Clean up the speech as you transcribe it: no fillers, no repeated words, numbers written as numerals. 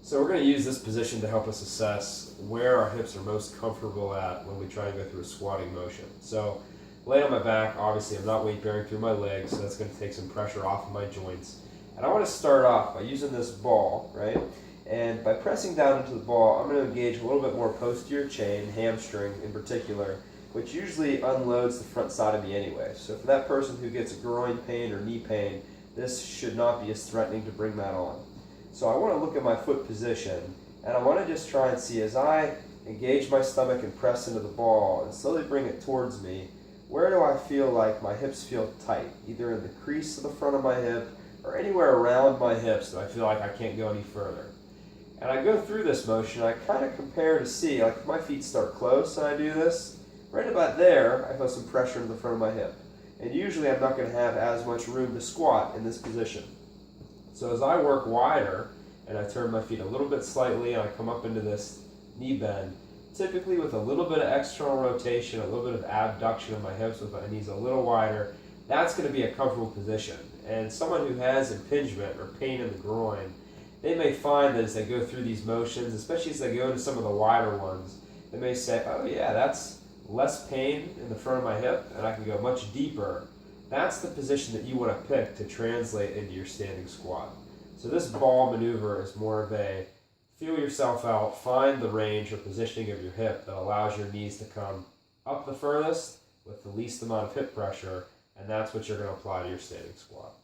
So we're going to use this position to help us assess where our hips are most comfortable at when we try and go through a squatting motion. So laying on my back, obviously I'm not weight bearing through my legs, so that's going to take some pressure off of my joints. And I want to start off by using this ball, right? And by pressing down into the ball, I'm going to engage a little bit more posterior chain, hamstring in particular, which usually unloads the front side of me anyway. So for that person who gets groin pain or knee pain, this should not be as threatening to bring that on. So I want to look at my foot position, and I want to just try and see as I engage my stomach and press into the ball and slowly bring it towards me, where do I feel like my hips feel tight, either in the crease of the front of my hip or anywhere around my hips that I feel like I can't go any further. And I go through this motion, I kind of compare to see, like if my feet start close and I do this, right about there I feel some pressure in the front of my hip. And usually I'm not going to have as much room to squat in this position. So as I work wider and I turn my feet a little bit slightly and I come up into this knee bend, typically with a little bit of external rotation, a little bit of abduction of my hips with my knees a little wider, that's going to be a comfortable position. And someone who has impingement or pain in the groin, they may find that as they go through these motions, especially as they go into some of the wider ones, they may say, oh yeah, that's less pain in the front of my hip and I can go much deeper. That's the position that you want to pick to translate into your standing squat. So this ball maneuver is more of a feel yourself out, find the range or positioning of your hip that allows your knees to come up the furthest with the least amount of hip pressure, and that's what you're going to apply to your standing squat.